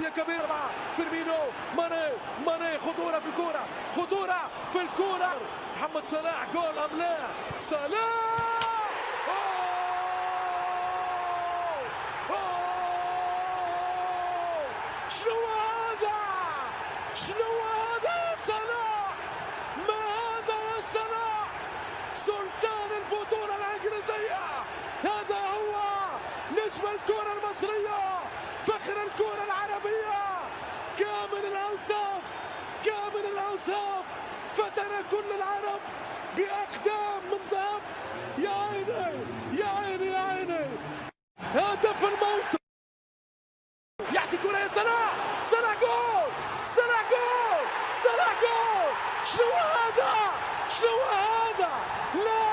قوية كبيرة. فيرمينو، ماني خطورة في الكرة، خطورة في الكرة. محمد صلاح جول أم لا؟ صلاح! شنو هذا؟ شنو هذا يا صلاح؟ ما هذا يا صلاح؟ سلطان البطولة الإنجليزية، هذا هو نجم الكرة المصرية، فخر الكرة العربية، كامل الأوصاف، كامل الأوصاف، فتن كل العرب بأقدام من ذهب. يا عيني يا عيني يا عيني، هدف الموسم. يعطي كرة يا صلاح، صلاح جول، صلاح جول، صلاح جول. شنو هذا؟ شنو هذا؟ لا